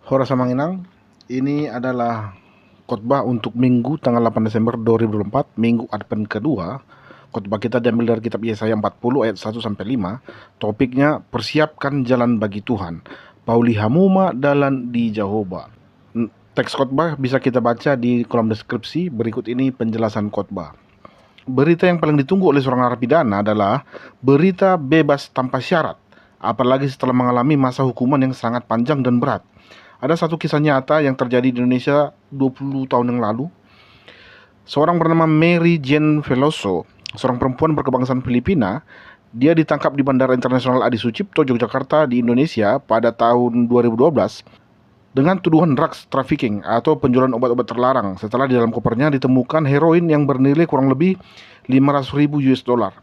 Hora Samanginang, ini adalah khotbah untuk Minggu tanggal 8 Desember 2024, Minggu Advent kedua. Khotbah kita diambil dari kitab Yesaya 40 ayat 1 sampai 5. Topiknya persiapkan jalan bagi Tuhan. Pauli hamuma dalan di Jehovah. Teks khotbah bisa kita baca di kolom deskripsi. Berikut ini penjelasan khotbah. Berita yang paling ditunggu oleh seorang narapidana adalah berita bebas tanpa syarat, apalagi setelah mengalami masa hukuman yang sangat panjang dan berat. Ada satu kisah nyata yang terjadi di Indonesia 20 tahun yang lalu. Seorang bernama Mary Jane Veloso, seorang perempuan berkebangsaan Filipina, dia ditangkap di Bandara Internasional Adi Sucipto, Yogyakarta di Indonesia pada tahun 2012 dengan tuduhan drugs trafficking atau penjualan obat-obat terlarang setelah di dalam kopernya ditemukan heroin yang bernilai kurang lebih 500.000 US dollar.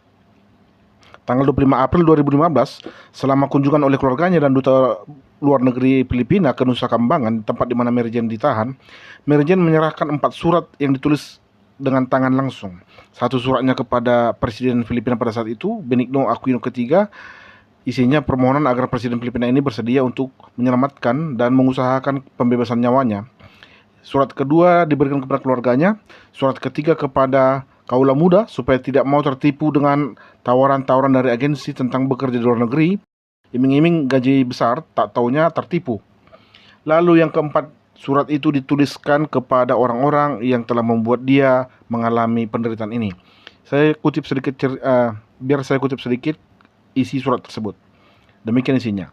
Tanggal 25 April 2015, selama kunjungan oleh keluarganya dan duta luar negeri Filipina ke Nusa Kambangan, tempat di mana Mary Jane ditahan, Mary Jane menyerahkan 4 surat yang ditulis dengan tangan langsung. Satu suratnya kepada Presiden Filipina pada saat itu, Benigno Aquino III. Isinya permohonan agar Presiden Filipina ini bersedia untuk menyelamatkan dan mengusahakan pembebasan nyawanya. Surat kedua diberikan kepada keluarganya. Surat ketiga kepada kaula muda supaya tidak mau tertipu dengan tawaran-tawaran dari agensi tentang bekerja di luar negeri. Iming-iming gaji besar, tak taunya tertipu. Lalu yang keempat, surat itu dituliskan kepada orang-orang yang telah membuat dia mengalami penderitaan ini. Biar saya kutip sedikit isi surat tersebut. Demikian isinya.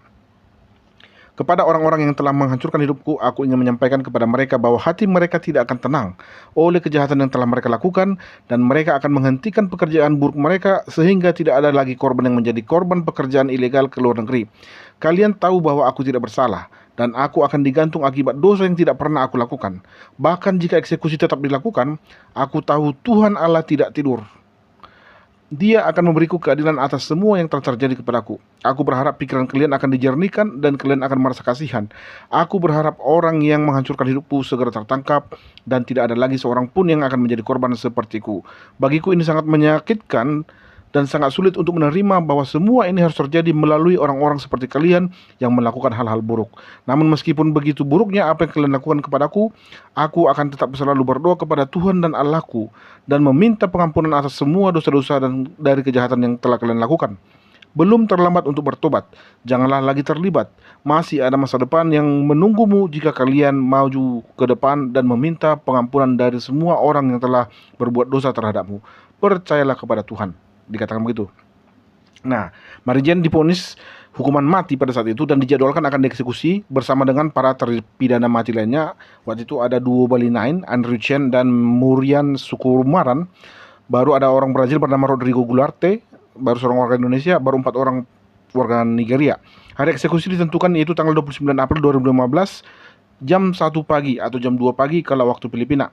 Kepada orang-orang yang telah menghancurkan hidupku, aku ingin menyampaikan kepada mereka bahwa hati mereka tidak akan tenang oleh kejahatan yang telah mereka lakukan, dan mereka akan menghentikan pekerjaan buruk mereka sehingga tidak ada lagi korban yang menjadi korban pekerjaan ilegal ke luar negeri. Kalian tahu bahwa aku tidak bersalah, dan aku akan digantung akibat dosa yang tidak pernah aku lakukan. Bahkan jika eksekusi tetap dilakukan, aku tahu Tuhan Allah tidak tidur. Dia akan memberiku keadilan atas semua yang telah terjadi kepadaku. Aku berharap pikiran kalian akan dijernihkan dan kalian akan merasa kasihan. Aku berharap orang yang menghancurkan hidupku segera tertangkap dan tidak ada lagi seorang pun yang akan menjadi korban sepertiku. Bagiku ini sangat menyakitkan dan sangat sulit untuk menerima bahwa semua ini harus terjadi melalui orang-orang seperti kalian yang melakukan hal-hal buruk. Namun meskipun begitu buruknya apa yang kalian lakukan kepadaku, aku akan tetap selalu berdoa kepada Tuhan dan Allahku dan meminta pengampunan atas semua dosa-dosa dan dari kejahatan yang telah kalian lakukan. Belum terlambat untuk bertobat. Janganlah lagi terlibat. Masih ada masa depan yang menunggumu jika kalian maju ke depan dan meminta pengampunan dari semua orang yang telah berbuat dosa terhadapmu. Percayalah kepada Tuhan. Dikatakan begitu. Nah, Mary Jane divonis hukuman mati pada saat itu dan dijadwalkan akan dieksekusi bersama dengan para terpidana mati lainnya. Waktu itu ada duo Bali Nine, Andrew Chen dan Murian Sukumaran. Baru ada orang Brazil bernama Rodrigo Gularte, baru seorang warga Indonesia, baru 4 orang warga Nigeria. Hari eksekusi ditentukan yaitu tanggal 29 April 2015 jam 1 pagi atau jam 2 pagi kalau waktu Filipina.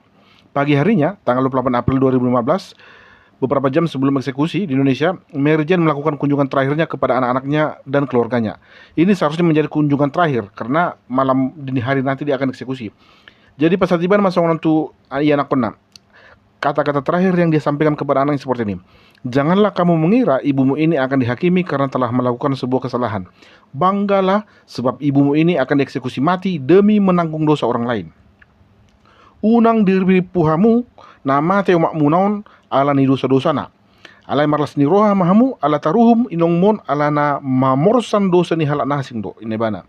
Pagi harinya, tanggal 28 April 2015, beberapa jam sebelum eksekusi di Indonesia, Mary Jane melakukan kunjungan terakhirnya kepada anak-anaknya dan keluarganya. Ini seharusnya menjadi kunjungan terakhir karena malam dini hari nanti dia akan eksekusi. Jadi pas tiba masa orang tu anak pernah. Kata-kata terakhir yang dia sampaikan kepada anaknya seperti ini. Janganlah kamu mengira ibumu ini akan dihakimi karena telah melakukan sebuah kesalahan. Banggalah sebab ibumu ini akan dieksekusi mati demi menanggung dosa orang lain. Unang diri puhamu nama teo makmunaon ala ni dosa-dosana. Alai marlas ni roha mahamu ala taruhum inongmon ala na mamorsan dosa ni halak nasing do. Ini bana.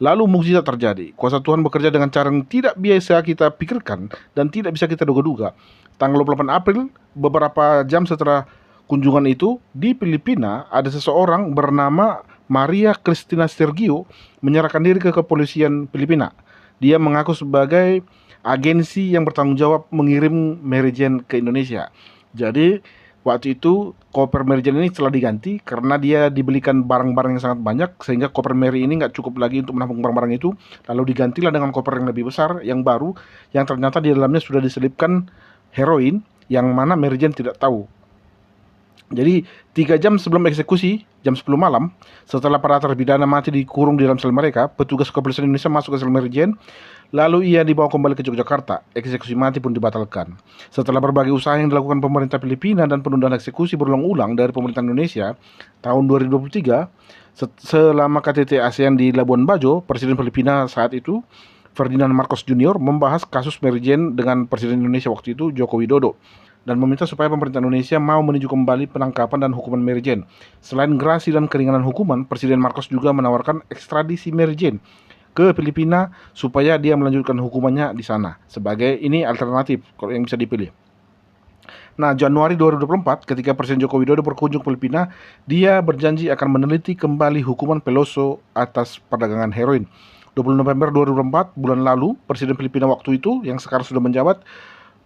Lalu mukjizat terjadi. Kuasa Tuhan bekerja dengan cara yang tidak biasa kita pikirkan dan tidak bisa kita duga-duga. Tanggal 28 April, beberapa jam setelah kunjungan itu, di Filipina ada seseorang bernama Maria Cristina Sergio menyerahkan diri ke kepolisian Filipina. Dia mengaku sebagai agensi yang bertanggung jawab mengirim Mary Jane ke Indonesia. Jadi waktu itu koper Mary Jane ini telah diganti karena dia dibelikan barang-barang yang sangat banyak sehingga koper Mary ini nggak cukup lagi untuk menampung barang-barang itu. Lalu digantilah dengan koper yang lebih besar, yang baru, yang ternyata di dalamnya sudah diselipkan heroin yang mana Mary Jane tidak tahu. Jadi 3 jam sebelum eksekusi, jam 10 malam, setelah para terpidana mati dikurung di dalam sel mereka, petugas kepolisian Indonesia masuk ke sel Mary Jane. Lalu ia dibawa kembali ke Yogyakarta. Eksekusi mati pun dibatalkan. Setelah berbagai usaha yang dilakukan pemerintah Filipina dan penundaan eksekusi berulang-ulang dari pemerintah Indonesia, tahun 2023, Selama KTT ASEAN di Labuan Bajo, Presiden Filipina saat itu, Ferdinand Marcos Jr. membahas kasus Mary Jane dengan Presiden Indonesia waktu itu, Joko Widodo, dan meminta supaya pemerintah Indonesia mau meninjau kembali penangkapan dan hukuman Mary Jane. Selain gerasi dan keringanan hukuman, Presiden Marcos juga menawarkan ekstradisi Mary Jane ke Filipina supaya dia melanjutkan hukumannya di sana. Sebagai ini alternatif kalau yang bisa dipilih. Nah, Januari 2024 ketika Presiden Joko Widodo berkunjung ke Filipina, dia berjanji akan meneliti kembali hukuman Peloso atas perdagangan heroin. 20 November 2024, bulan lalu, Presiden Filipina waktu itu, yang sekarang sudah menjabat,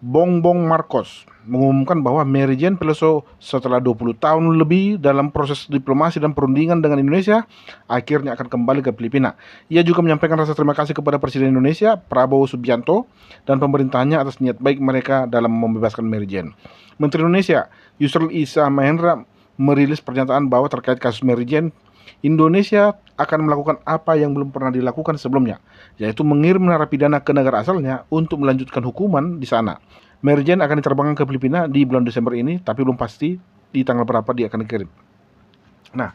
Bongbong Marcos, mengumumkan bahwa Mary Jane Peloso setelah 20 tahun lebih dalam proses diplomasi dan perundingan dengan Indonesia, akhirnya akan kembali ke Filipina. Ia juga menyampaikan rasa terima kasih kepada Presiden Indonesia, Prabowo Subianto, dan pemerintahnya atas niat baik mereka dalam membebaskan Mary Jane. Menteri Indonesia, Yusril Iza Mahendra, merilis pernyataan bahwa terkait kasus Mary Jane, Indonesia akan melakukan apa yang belum pernah dilakukan sebelumnya, yaitu mengirim narapidana ke negara asalnya untuk melanjutkan hukuman di sana. Mary Jane akan diterbangkan ke Filipina di bulan Desember ini, tapi belum pasti di tanggal berapa dia akan dikirim. Nah,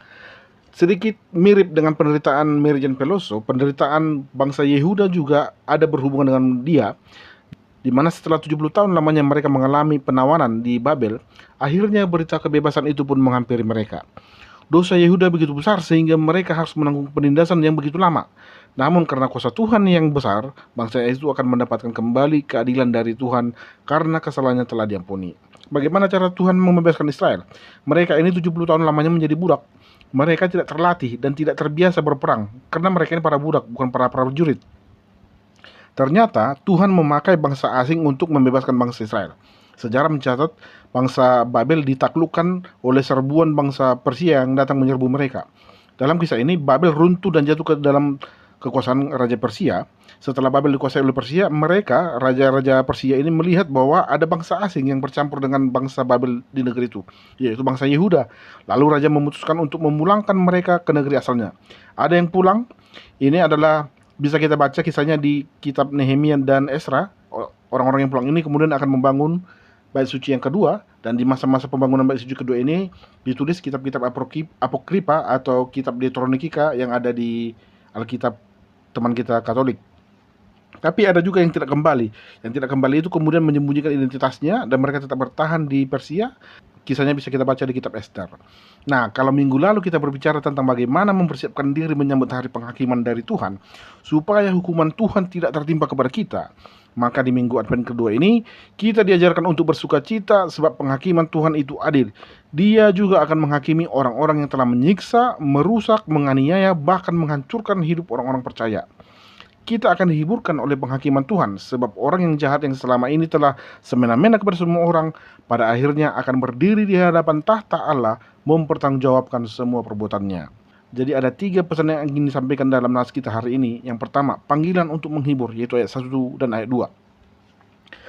sedikit mirip dengan penderitaan Mary Jane Peloso, penderitaan bangsa Yehuda juga ada berhubungan dengan dia, di mana setelah 70 tahun lamanya mereka mengalami penawanan di Babel, akhirnya berita kebebasan itu pun menghampiri mereka. Dosa Yehuda begitu besar sehingga mereka harus menanggung penindasan yang begitu lama. Namun karena kuasa Tuhan yang besar, bangsa itu akan mendapatkan kembali keadilan dari Tuhan karena kesalahannya telah diampuni. Bagaimana cara Tuhan membebaskan Israel? Mereka ini 70 tahun lamanya menjadi budak. Mereka tidak terlatih dan tidak terbiasa berperang karena mereka ini para budak, bukan para prajurit. Ternyata Tuhan memakai bangsa asing untuk membebaskan bangsa Israel. Sejarah mencatat bangsa Babel ditaklukkan oleh serbuan bangsa Persia yang datang menyerbu mereka. Dalam kisah ini, Babel runtuh dan jatuh ke dalam kekuasaan Raja Persia. Setelah Babel dikuasai oleh Persia, mereka, raja-raja Persia ini melihat bahwa ada bangsa asing yang bercampur dengan bangsa Babel di negeri itu, yaitu bangsa Yehuda. Lalu raja memutuskan untuk memulangkan mereka ke negeri asalnya. Ada yang pulang, ini adalah bisa kita baca kisahnya di kitab Nehemia dan Esra. Orang-orang yang pulang ini kemudian akan membangun Bait Suci yang kedua, dan di masa-masa pembangunan Bait Suci kedua ini ditulis kitab-kitab apokripa atau kitab Deuteronikika yang ada di Alkitab teman kita Katolik. Tapi ada juga yang tidak kembali. Yang tidak kembali itu kemudian menyembunyikan identitasnya dan mereka tetap bertahan di Persia. Kisahnya bisa kita baca di kitab Ester. Nah, kalau minggu lalu kita berbicara tentang bagaimana mempersiapkan diri menyambut hari penghakiman dari Tuhan, supaya hukuman Tuhan tidak tertimpa kepada kita, maka di minggu Advent kedua ini, kita diajarkan untuk bersuka cita sebab penghakiman Tuhan itu adil. Dia juga akan menghakimi orang-orang yang telah menyiksa, merusak, menganiaya, bahkan menghancurkan hidup orang-orang percaya. Kita akan dihiburkan oleh penghakiman Tuhan, sebab orang yang jahat yang selama ini telah semena-mena kepada semua orang, pada akhirnya akan berdiri di hadapan tahta Allah, mempertanggungjawabkan semua perbuatannya. Jadi ada 3 pesan yang ingin disampaikan dalam nas kita hari ini. Yang pertama, panggilan untuk menghibur, yaitu ayat 1 dan ayat 2.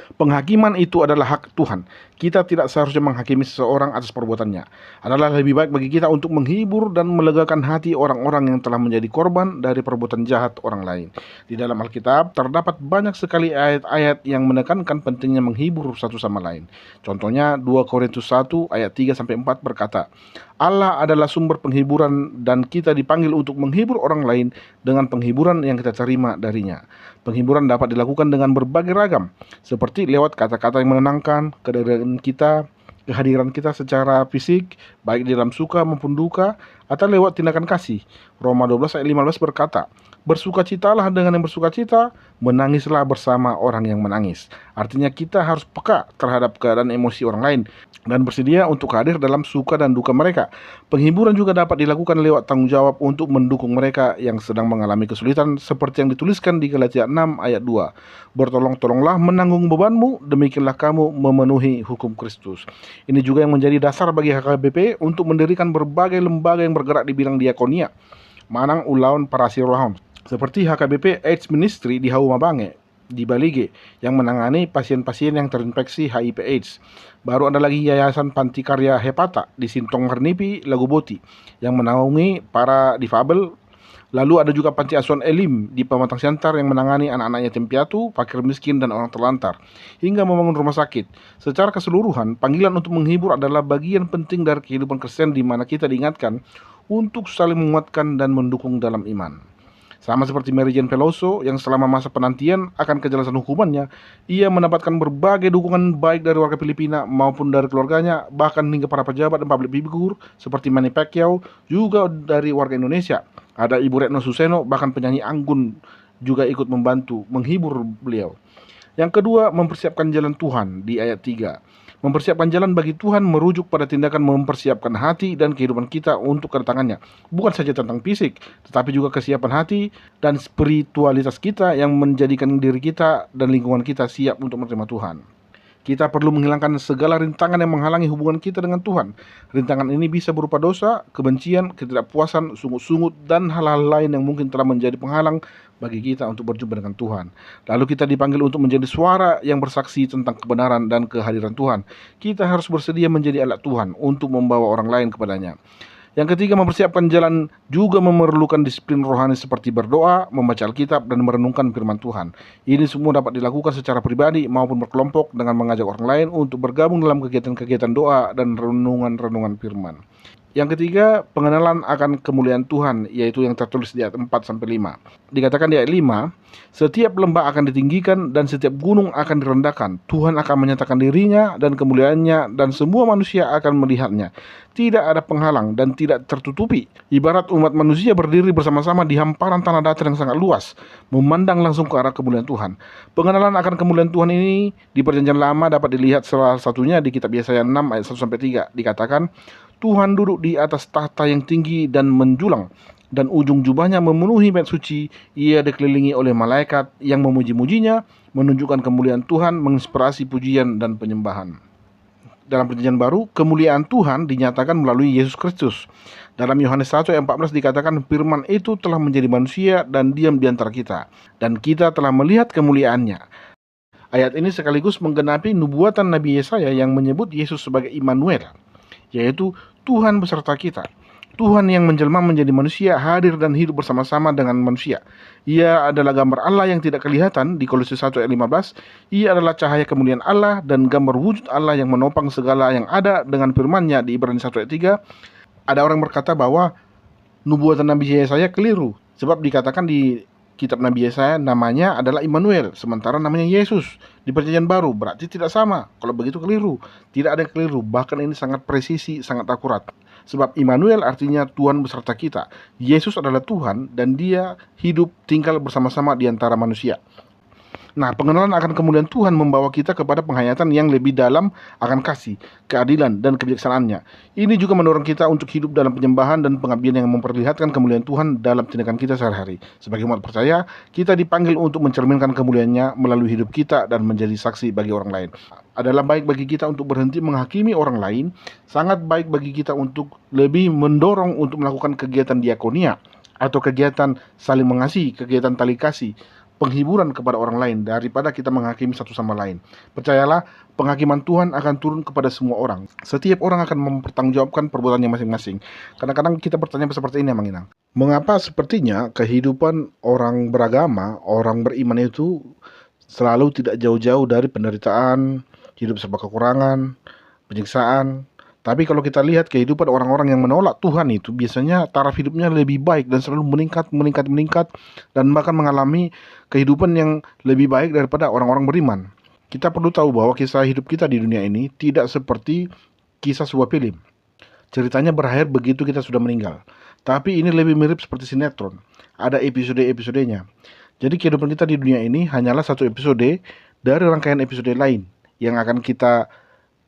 Penghakiman itu adalah hak Tuhan. Kita tidak seharusnya menghakimi seseorang atas perbuatannya. Adalah lebih baik bagi kita untuk menghibur dan melegakan hati orang-orang yang telah menjadi korban dari perbuatan jahat orang lain. Di dalam Alkitab terdapat banyak sekali ayat-ayat yang menekankan pentingnya menghibur satu sama lain. Contohnya 2 Korintus 1 ayat 3-4 berkata, Allah adalah sumber penghiburan dan kita dipanggil untuk menghibur orang lain dengan penghiburan yang kita terima darinya. Penghiburan dapat dilakukan dengan berbagai ragam, seperti lewat kata-kata yang menenangkan, kehadiran kita secara fisik, baik di dalam suka maupun duka, atau lewat tindakan kasih. Roma 12 ayat 15 berkata, bersukacitalah dengan yang bersukacita, menangislah bersama orang yang menangis. Artinya kita harus peka terhadap keadaan emosi orang lain dan bersedia untuk hadir dalam suka dan duka mereka. Penghiburan juga dapat dilakukan lewat tanggung jawab untuk mendukung mereka yang sedang mengalami kesulitan, seperti yang dituliskan di Galatia 6 ayat 2. Bertolong-tolonglah menanggung bebanmu, demikianlah kamu memenuhi hukum Kristus. Ini juga yang menjadi dasar bagi HKBP untuk mendirikan berbagai lembaga yang bergerak di bidang diakonia, Manang Ulaun Parasirahon, seperti HKBP AIDS Ministry di Haumabange, di Balige, yang menangani pasien-pasien yang terinfeksi HIV AIDS. Baru ada lagi Yayasan Panti Karya Hepata di Sintong Hernipi, Lagoboti, yang menaungi para difabel. Lalu ada juga Panti Asuhan Elim di Pematang Siantar yang menangani anak-anak yatim piatu, fakir miskin, dan orang terlantar, hingga membangun rumah sakit. Secara keseluruhan, panggilan untuk menghibur adalah bagian penting dari kehidupan Kristen, di mana kita diingatkan untuk saling menguatkan dan mendukung dalam iman. Sama seperti Mary Jane Peloso yang selama masa penantian akan kejelasan hukumannya, ia mendapatkan berbagai dukungan baik dari warga Filipina maupun dari keluarganya, bahkan hingga para pejabat dan public figure seperti Manny Pacquiao, juga dari warga Indonesia. Ada Ibu Retno Suseno, bahkan penyanyi Anggun juga ikut membantu menghibur beliau. Yang kedua, mempersiapkan jalan Tuhan di ayat 3. Mempersiapkan jalan bagi Tuhan merujuk pada tindakan mempersiapkan hati dan kehidupan kita untuk kedatangannya. Bukan saja tentang fisik, tetapi juga kesiapan hati dan spiritualitas kita yang menjadikan diri kita dan lingkungan kita siap untuk menerima Tuhan. Kita perlu menghilangkan segala rintangan yang menghalangi hubungan kita dengan Tuhan. Rintangan ini bisa berupa dosa, kebencian, ketidakpuasan, sungut-sungut, dan hal-hal lain yang mungkin telah menjadi penghalang bagi kita untuk berjumpa dengan Tuhan. Lalu kita dipanggil untuk menjadi suara yang bersaksi tentang kebenaran dan kehadiran Tuhan. Kita harus bersedia menjadi alat Tuhan untuk membawa orang lain kepadanya. Yang ketiga, mempersiapkan jalan juga memerlukan disiplin rohani seperti berdoa, membaca Alkitab, dan merenungkan firman Tuhan. Ini semua dapat dilakukan secara pribadi maupun berkelompok dengan mengajak orang lain untuk bergabung dalam kegiatan-kegiatan doa dan renungan-renungan firman. Yang ketiga, pengenalan akan kemuliaan Tuhan, yaitu yang tertulis di ayat 4-5. Dikatakan di ayat 5, setiap lembah akan ditinggikan dan setiap gunung akan direndahkan. Tuhan akan menyatakan dirinya dan kemuliaannya dan semua manusia akan melihatnya. Tidak ada penghalang dan tidak tertutupi. Ibarat umat manusia berdiri bersama-sama di hamparan tanah datar yang sangat luas, memandang langsung ke arah kemuliaan Tuhan. Pengenalan akan kemuliaan Tuhan ini di Perjanjian Lama dapat dilihat salah satunya di kitab Yesaya 6 ayat 1-3. Dikatakan, Tuhan duduk di atas tahta yang tinggi dan menjulang, dan ujung jubahnya memenuhi bait suci. Ia dikelilingi oleh malaikat yang memuji-mujinya, menunjukkan kemuliaan Tuhan, menginspirasi pujian dan penyembahan. Dalam Perjanjian Baru, kemuliaan Tuhan dinyatakan melalui Yesus Kristus. Dalam Yohanes 1 ayat 14 dikatakan, firman itu telah menjadi manusia dan diam di antara kita, dan kita telah melihat kemuliaannya. Ayat ini sekaligus menggenapi nubuatan Nabi Yesaya yang menyebut Yesus sebagai Immanuel, yaitu Tuhan beserta kita. Tuhan yang menjelma menjadi manusia, hadir dan hidup bersama-sama dengan manusia. Ia adalah gambar Allah yang tidak kelihatan di Kolose 1 ayat 15. Ia adalah cahaya kemuliaan Allah dan gambar wujud Allah yang menopang segala yang ada dengan firman-Nya di Ibrani 1 ayat 3. Ada orang berkata bahwa nubuatan Nabi Yesaya keliru, sebab dikatakan di kitab Nabi Yesaya namanya adalah Immanuel, sementara namanya Yesus di Perjanjian Baru. Berarti tidak sama. Kalau begitu keliru. Tidak ada yang keliru. Bahkan ini sangat presisi, sangat akurat. Sebab Immanuel artinya Tuhan beserta kita. Yesus adalah Tuhan dan Dia hidup tinggal bersama-sama di antara manusia. Nah, pengenalan akan kemuliaan Tuhan membawa kita kepada penghayatan yang lebih dalam akan kasih, keadilan, dan kebijaksanaannya. Ini juga mendorong kita untuk hidup dalam penyembahan dan pengabdian yang memperlihatkan kemuliaan Tuhan dalam tindakan kita sehari-hari. Sebagai umat percaya, kita dipanggil untuk mencerminkan kemuliaan-Nya melalui hidup kita dan menjadi saksi bagi orang lain. Adalah baik bagi kita untuk berhenti menghakimi orang lain, sangat baik bagi kita untuk lebih mendorong untuk melakukan kegiatan diakonia atau kegiatan saling mengasihi, kegiatan tali kasih, penghiburan kepada orang lain daripada kita menghakimi satu sama lain. Percayalah, penghakiman Tuhan akan turun kepada semua orang. Setiap orang akan mempertanggungjawabkan perbuatannya masing-masing. Kadang-kadang kita bertanya seperti ini, Mang Inang. Mengapa sepertinya kehidupan orang beragama, orang beriman itu selalu tidak jauh-jauh dari penderitaan, hidup serba kekurangan, penyiksaan. Tapi kalau kita lihat kehidupan orang-orang yang menolak Tuhan itu biasanya taraf hidupnya lebih baik dan selalu meningkat dan bahkan mengalami kehidupan yang lebih baik daripada orang-orang beriman. Kita perlu tahu bahwa kisah hidup kita di dunia ini tidak seperti kisah sebuah film. Ceritanya berakhir begitu kita sudah meninggal. Tapi ini lebih mirip seperti sinetron. Ada episode-episodenya. Jadi kehidupan kita di dunia ini hanyalah satu episode dari rangkaian episode lain yang akan kita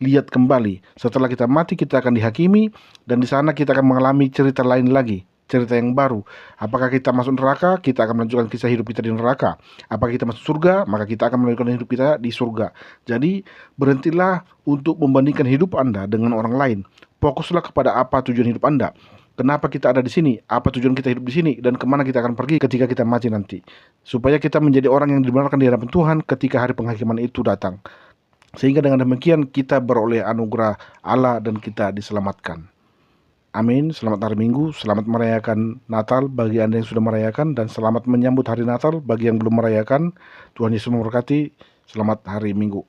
lihat kembali. Setelah kita mati, kita akan dihakimi, dan di sana kita akan mengalami cerita lain lagi, cerita yang baru. Apakah kita masuk neraka, kita akan melanjutkan kisah hidup kita di neraka. Apakah kita masuk surga, maka kita akan melanjutkan hidup kita di surga. Jadi berhentilah untuk membandingkan hidup Anda dengan orang lain. Fokuslah kepada apa tujuan hidup Anda. Kenapa kita ada di sini? Apa tujuan kita hidup di sini? Dan kemana kita akan pergi ketika kita mati nanti? Supaya kita menjadi orang yang dibenarkan di hadapan Tuhan ketika hari penghakiman itu datang. Sehingga dengan demikian kita beroleh anugerah Allah dan kita diselamatkan. Amin. Selamat hari Minggu, selamat merayakan Natal bagi Anda yang sudah merayakan, dan selamat menyambut hari Natal bagi yang belum merayakan. Tuhan Yesus memberkati. Selamat hari Minggu.